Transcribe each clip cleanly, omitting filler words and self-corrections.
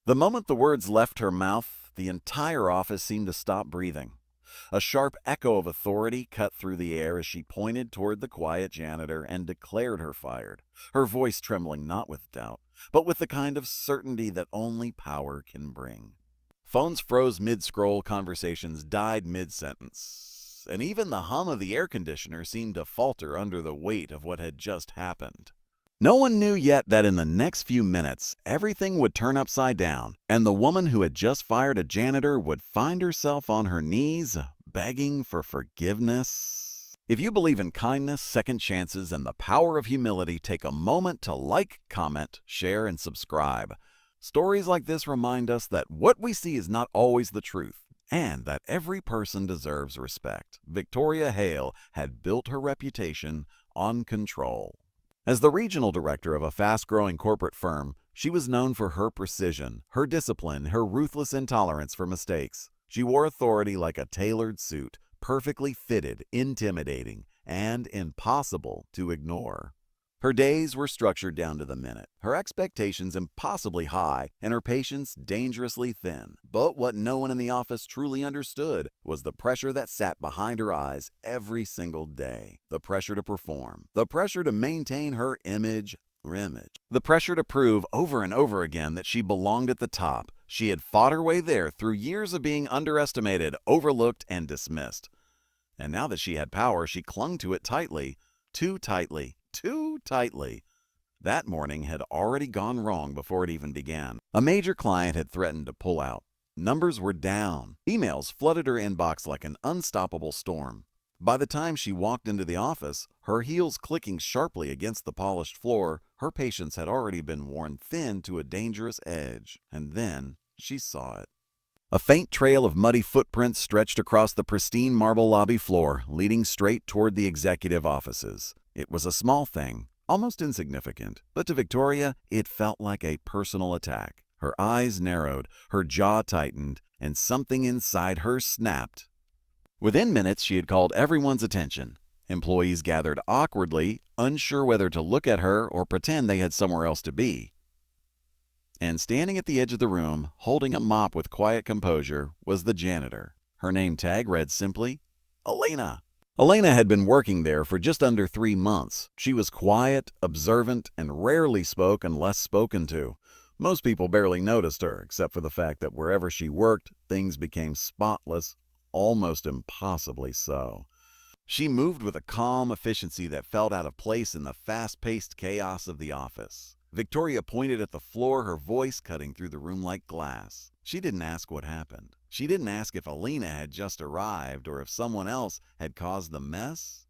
The moment the words left her mouth, the entire office seemed to stop breathing. A sharp echo of authority cut through the air as she pointed toward the quiet janitor and declared her fired, her voice trembling not with doubt, but with the kind of certainty that only power can bring. Phones froze mid-scroll, conversations died mid-sentence, and even the hum of the air conditioner seemed to falter under the weight of what had just happened. No one knew yet that in the next few minutes, everything would turn upside down, and the woman who had just fired a janitor would find herself on her knees, begging for forgiveness. If you believe in kindness, second chances, and the power of humility, take a moment to like, comment, share, and subscribe. Stories like this remind us that what we see is not always the truth, and that every person deserves respect. Victoria Hale had built her reputation on control. As the regional director of a fast-growing corporate firm, she was known for her precision, her discipline, her ruthless intolerance for mistakes. She wore authority like a tailored suit, perfectly fitted, intimidating, and impossible to ignore. Her days were structured down to the minute, her expectations impossibly high, and her patience dangerously thin. But what no one in the office truly understood was the pressure that sat behind her eyes every single day. The pressure to perform, the pressure to maintain her image, the pressure to prove over and over again that she belonged at the top. She had fought her way there through years of being underestimated, overlooked, and dismissed. And now that she had power, she clung to it tightly, too tightly. Too tightly. That morning had already gone wrong before it even began. A major client had threatened to pull out. Numbers were down. Emails flooded her inbox like an unstoppable storm. By the time she walked into the office, her heels clicking sharply against the polished floor, her patience had already been worn thin to a dangerous edge. And then she saw it. A faint trail of muddy footprints stretched across the pristine marble lobby floor, leading straight toward the executive offices. It was a small thing, almost insignificant, but to Victoria, it felt like a personal attack. Her eyes narrowed, her jaw tightened, and something inside her snapped. Within minutes, she had called everyone's attention. Employees gathered awkwardly, unsure whether to look at her or pretend they had somewhere else to be. And standing at the edge of the room, holding a mop with quiet composure, was the janitor. Her name tag read simply, Elena. Elena had been working there for just under 3 months. She was quiet, observant, and rarely spoke unless spoken to. Most people barely noticed her, except for the fact that wherever she worked, things became spotless, almost impossibly so. She moved with a calm efficiency that felt out of place in the fast-paced chaos of the office. Victoria pointed at the floor, her voice cutting through the room like glass. She didn't ask what happened. She didn't ask if Elena had just arrived or if someone else had caused the mess.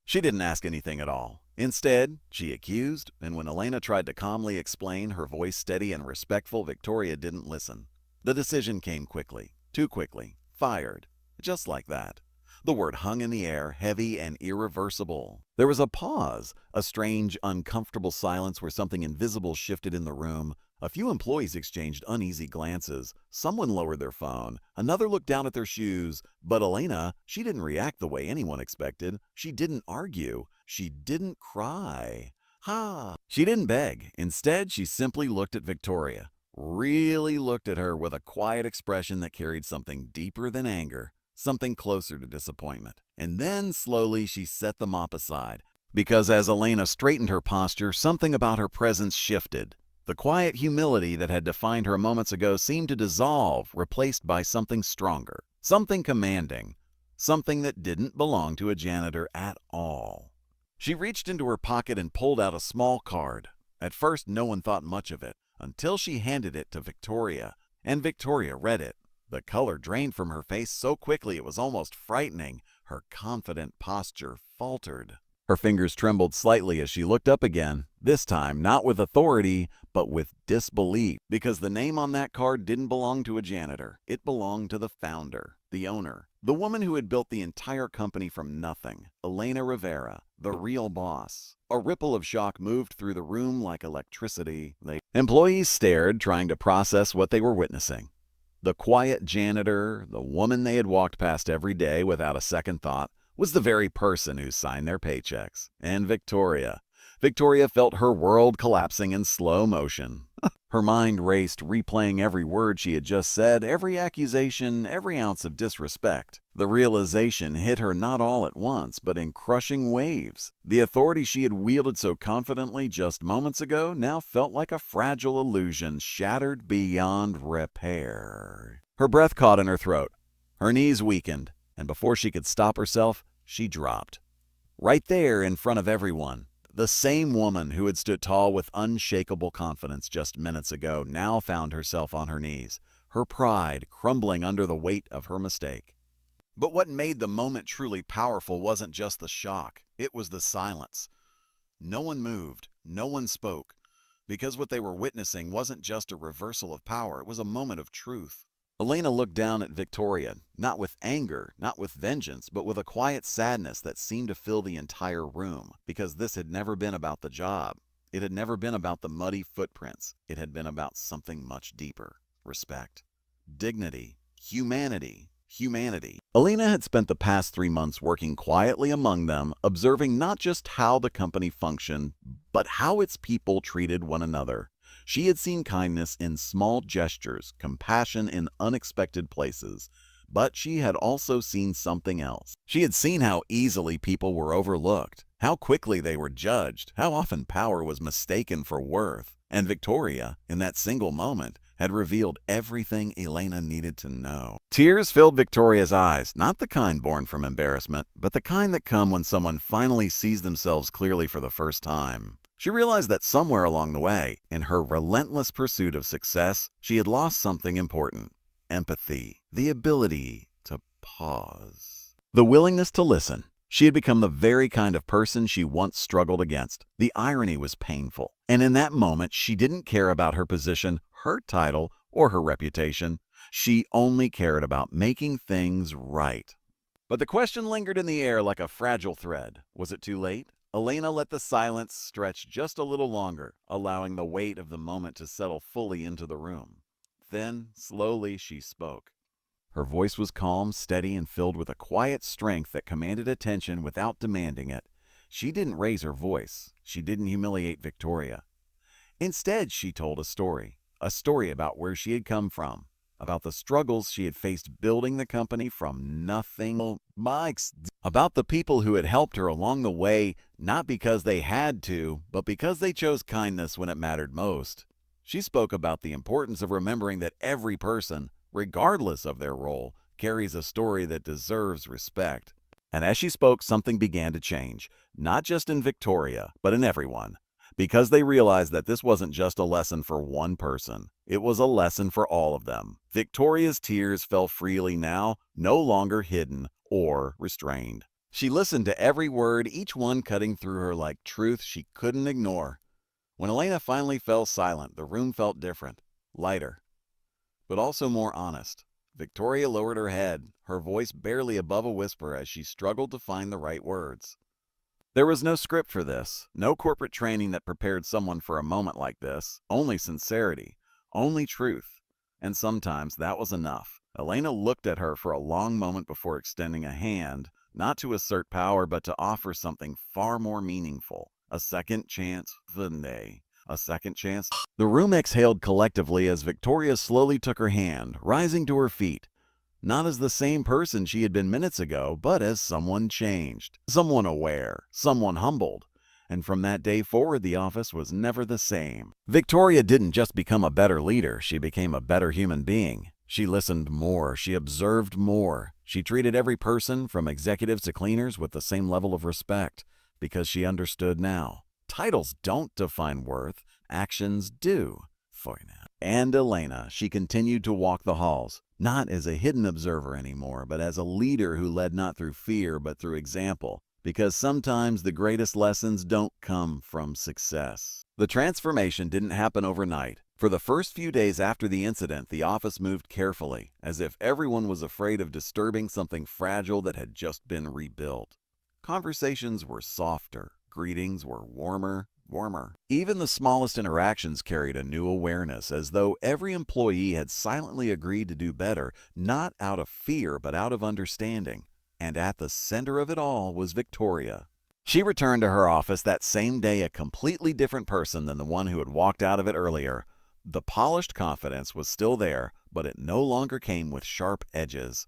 She didn't ask anything at all. Instead, she accused, and when Elena tried to calmly explain, her voice steady and respectful, Victoria didn't listen. The decision came quickly, too quickly, fired, just like that. The word hung in the air, heavy and irreversible. There was a pause, a strange, uncomfortable silence where something invisible shifted in the room. A few employees exchanged uneasy glances. Someone lowered their phone. Another looked down at their shoes. But Elena, she didn't react the way anyone expected. She didn't argue. She didn't cry. She didn't beg. Instead, she simply looked at Victoria. Really looked at her with a quiet expression that carried something deeper than anger. Something closer to disappointment. And then, slowly, she set the mop aside. Because as Elena straightened her posture, something about her presence shifted. The quiet humility that had defined her moments ago seemed to dissolve, replaced by something stronger. Something commanding. Something that didn't belong to a janitor at all. She reached into her pocket and pulled out a small card. At first, no one thought much of it, until she handed it to Victoria. And Victoria read it. The color drained from her face so quickly it was almost frightening. Her confident posture faltered. Her fingers trembled slightly as she looked up again, this time not with authority, but with disbelief, because the name on that card didn't belong to a janitor. It belonged to the founder, the owner, the woman who had built the entire company from nothing, Elena Rivera, the real boss. A ripple of shock moved through the room like electricity. Employees stared, trying to process what they were witnessing. The quiet janitor, the woman they had walked past every day without a second thought, was the very person who signed their paychecks. And Victoria. Victoria felt her world collapsing in slow motion. Her mind raced, replaying every word she had just said, every accusation, every ounce of disrespect. The realization hit her not all at once, but in crushing waves. The authority she had wielded so confidently just moments ago now felt like a fragile illusion shattered beyond repair. Her breath caught in her throat. Her knees weakened, and before she could stop herself, she dropped. Right there in front of everyone. The same woman who had stood tall with unshakable confidence just minutes ago now found herself on her knees, her pride crumbling under the weight of her mistake. But what made the moment truly powerful wasn't just the shock, it was the silence. No one moved, no one spoke, because what they were witnessing wasn't just a reversal of power, it was a moment of truth. Elena looked down at Victoria, not with anger, not with vengeance, but with a quiet sadness that seemed to fill the entire room, because this had never been about the job. It had never been about the muddy footprints. It had been about something much deeper. Respect. Dignity. Humanity. Elena had spent the past 3 months working quietly among them, observing not just how the company functioned, but how its people treated one another. She had seen kindness in small gestures, compassion in unexpected places, but she had also seen something else. She had seen how easily people were overlooked, how quickly they were judged, how often power was mistaken for worth. And Victoria, in that single moment, had revealed everything Elena needed to know. Tears filled Victoria's eyes, not the kind born from embarrassment, but the kind that come when someone finally sees themselves clearly for the first time. She realized that somewhere along the way, in her relentless pursuit of success, she had lost something important: empathy, the ability to pause, the willingness to listen. She had become the very kind of person she once struggled against. The irony was painful, and in that moment, she didn't care about her position, her title, or her reputation. She only cared about making things right. But the question lingered in the air like a fragile thread. Was it too late? Elena let the silence stretch just a little longer, allowing the weight of the moment to settle fully into the room. Then, slowly, she spoke. Her voice was calm, steady, and filled with a quiet strength that commanded attention without demanding it. She didn't raise her voice. She didn't humiliate Victoria. Instead, she told a story about where she had come from, about the struggles she had faced building the company from nothing, about the people who had helped her along the way, not because they had to, but because they chose kindness when it mattered most. She spoke about the importance of remembering that every person, regardless of their role, carries a story that deserves respect. And as she spoke, something began to change, not just in Victoria, but in everyone. Because they realized that this wasn't just a lesson for one person. It was a lesson for all of them. Victoria's tears fell freely now, no longer hidden or restrained. She listened to every word, each one cutting through her like truth she couldn't ignore. When Elena finally fell silent, the room felt different, lighter, but also more honest. Victoria lowered her head, her voice barely above a whisper as she struggled to find the right words. There was no script for this, no corporate training that prepared someone for a moment like this, only sincerity, only truth. And sometimes that was enough. Elena looked at her for a long moment before extending a hand, not to assert power, but to offer something far more meaningful. A second chance, a second chance. The room exhaled collectively as Victoria slowly took her hand, rising to her feet. Not as the same person she had been minutes ago, but as someone changed, someone aware, someone humbled. And from that day forward, the office was never the same. Victoria didn't just become a better leader, she became a better human being. She listened more, she observed more. She treated every person, from executives to cleaners, with the same level of respect, because she understood now. Titles don't define worth, actions do. And Elena, she continued to walk the halls, not as a hidden observer anymore, but as a leader who led not through fear, but through example. Because sometimes the greatest lessons don't come from success. The transformation didn't happen overnight. For the first few days after the incident, the office moved carefully, as if everyone was afraid of disturbing something fragile that had just been rebuilt. Conversations were softer, greetings were warmer. Even the smallest interactions carried a new awareness, as though every employee had silently agreed to do better, not out of fear, but out of understanding. And at the center of it all was Victoria. She returned to her office that same day a completely different person than the one who had walked out of it earlier. The polished confidence was still there, but it no longer came with sharp edges.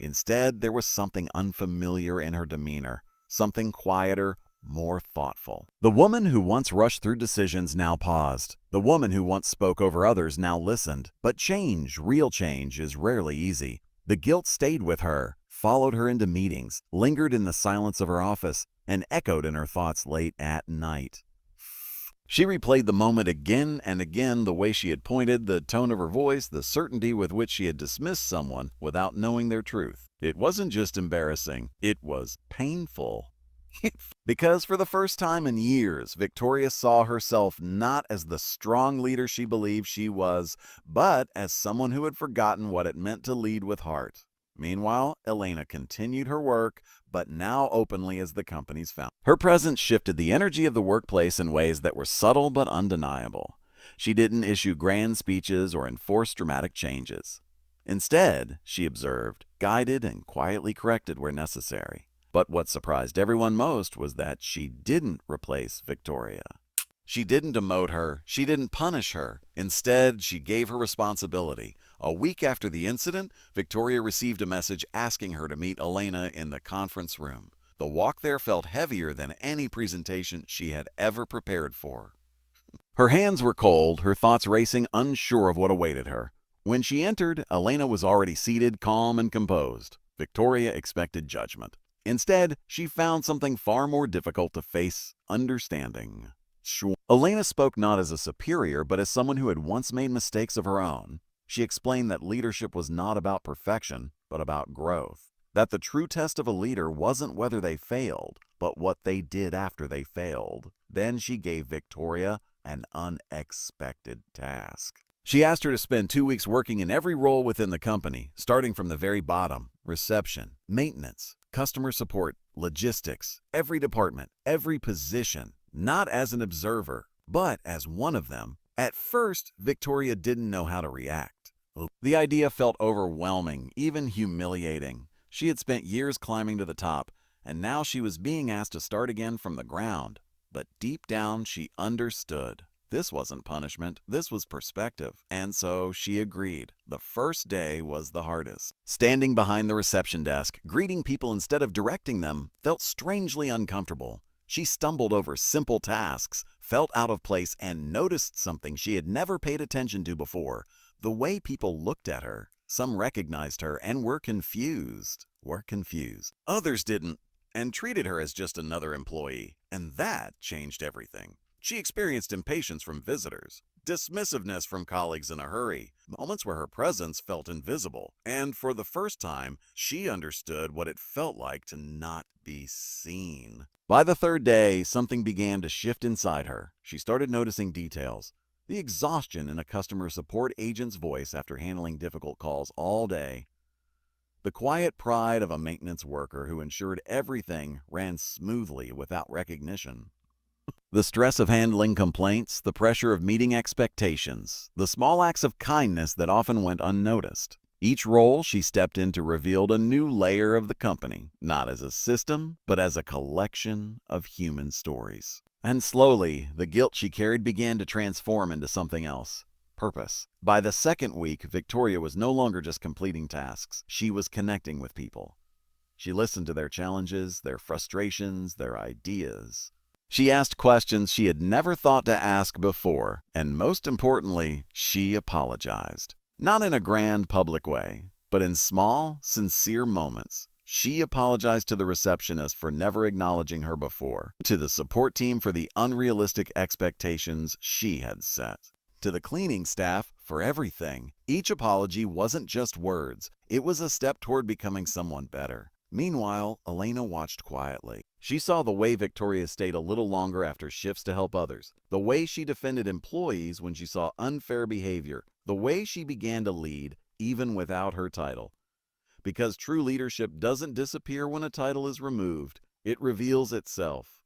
Instead, there was something unfamiliar in her demeanor, something quieter, more thoughtful. The woman who once rushed through decisions now paused. The woman who once spoke over others now listened. But change, real change, is rarely easy. The guilt stayed with her, followed her into meetings, lingered in the silence of her office, and echoed in her thoughts late at night. She replayed the moment again and again, the way she had pointed, the tone of her voice, the certainty with which she had dismissed someone without knowing their truth. It wasn't just embarrassing, it was painful. Because for the first time in years, Victoria saw herself not as the strong leader she believed she was, but as someone who had forgotten what it meant to lead with heart. Meanwhile, Elena continued her work, but now openly as the company's founder. Her presence shifted the energy of the workplace in ways that were subtle but undeniable. She didn't issue grand speeches or enforce dramatic changes. Instead, she observed, guided, and quietly corrected where necessary. But what surprised everyone most was that she didn't replace Victoria. She didn't demote her, she didn't punish her. Instead, she gave her responsibility. A week after the incident, Victoria received a message asking her to meet Elena in the conference room. The walk there felt heavier than any presentation she had ever prepared for. Her hands were cold, her thoughts racing, unsure of what awaited her. When she entered, Elena was already seated, calm and composed. Victoria expected judgment. Instead, she found something far more difficult to face: understanding. Elena spoke not as a superior, but as someone who had once made mistakes of her own. She explained that leadership was not about perfection, but about growth. That the true test of a leader wasn't whether they failed, but what they did after they failed. Then she gave Victoria an unexpected task. She asked her to spend 2 weeks working in every role within the company, starting from the very bottom: reception, maintenance, customer support, logistics, every department, every position, not as an observer, but as one of them. At first, Victoria didn't know how to react. The idea felt overwhelming, even humiliating. She had spent years climbing to the top, and now she was being asked to start again from the ground. But deep down, she understood. This wasn't punishment, this was perspective. And so she agreed. The first day was the hardest. Standing behind the reception desk, greeting people instead of directing them, felt strangely uncomfortable. She stumbled over simple tasks, felt out of place, and noticed something she had never paid attention to before: the way people looked at her. Some recognized her and were confused. Others didn't, and treated her as just another employee. And that changed everything. She experienced impatience from visitors, dismissiveness from colleagues in a hurry, moments where her presence felt invisible. And for the first time, she understood what it felt like to not be seen. By the third day, something began to shift inside her. She started noticing details. The exhaustion in a customer support agent's voice after handling difficult calls all day. The quiet pride of a maintenance worker who ensured everything ran smoothly without recognition. The stress of handling complaints, the pressure of meeting expectations, the small acts of kindness that often went unnoticed. Each role she stepped into revealed a new layer of the company, not as a system, but as a collection of human stories. And slowly, the guilt she carried began to transform into something else: purpose. By the second week, Victoria was no longer just completing tasks. She was connecting with people. She listened to their challenges, their frustrations, their ideas. She asked questions she had never thought to ask before, and most importantly, she apologized. Not in a grand public way, but in small, sincere moments. She apologized to the receptionist for never acknowledging her before, to the support team for the unrealistic expectations she had set, to the cleaning staff for everything. Each apology wasn't just words, it was a step toward becoming someone better. Meanwhile, Elena watched quietly. She saw the way Victoria stayed a little longer after shifts to help others, the way she defended employees when she saw unfair behavior, the way she began to lead even without her title. Because true leadership doesn't disappear when a title is removed, it reveals itself.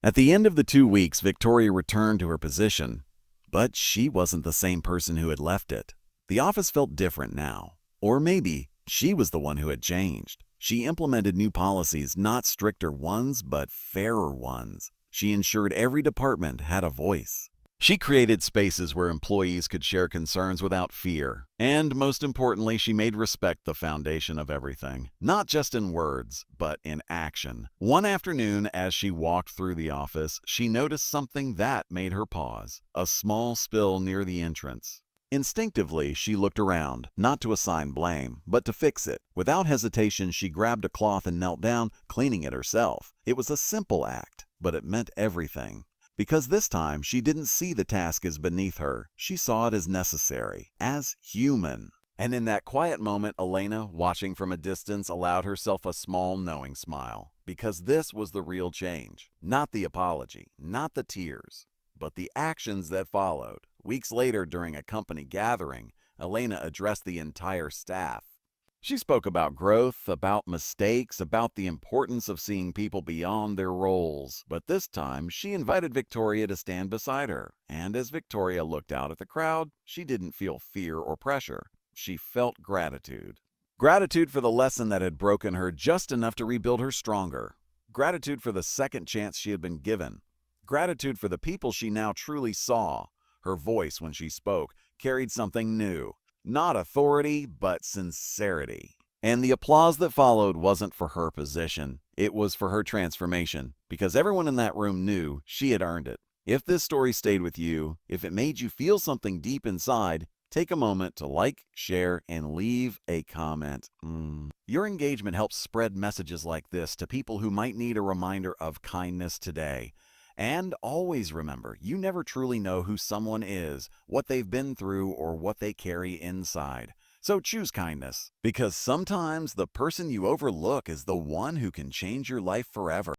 At the end of the 2 weeks, Victoria returned to her position, but she wasn't the same person who had left it. The office felt different now, or maybe she was the one who had changed. She implemented new policies, not stricter ones, but fairer ones. She ensured every department had a voice. She created spaces where employees could share concerns without fear. And most importantly, she made respect the foundation of everything, not just in words, but in action. One afternoon, as she walked through the office, she noticed something that made her pause, a small spill near the entrance. Instinctively, she looked around, not to assign blame, but to fix it. Without hesitation, she grabbed a cloth and knelt down, cleaning it herself. It was a simple act, but it meant everything. Because this time, she didn't see the task as beneath her. She saw it as necessary, as human. And in that quiet moment, Elena, watching from a distance, allowed herself a small, knowing smile. Because this was the real change. Not the apology, not the tears, but the actions that followed. Weeks later, during a company gathering, Elena addressed the entire staff. She spoke about growth, about mistakes, about the importance of seeing people beyond their roles. But this time, she invited Victoria to stand beside her. And as Victoria looked out at the crowd, she didn't feel fear or pressure. She felt gratitude. Gratitude for the lesson that had broken her just enough to rebuild her stronger. Gratitude for the second chance she had been given. Gratitude for the people she now truly saw. Her voice, when she spoke, carried something new. Not authority, but sincerity. And the applause that followed wasn't for her position. It was for her transformation, because everyone in that room knew she had earned it. If this story stayed with you, if it made you feel something deep inside, take a moment to like, share, and leave a comment. Your engagement helps spread messages like this to people who might need a reminder of kindness today. And always remember, you never truly know who someone is, what they've been through, or what they carry inside. So choose kindness, because sometimes the person you overlook is the one who can change your life forever.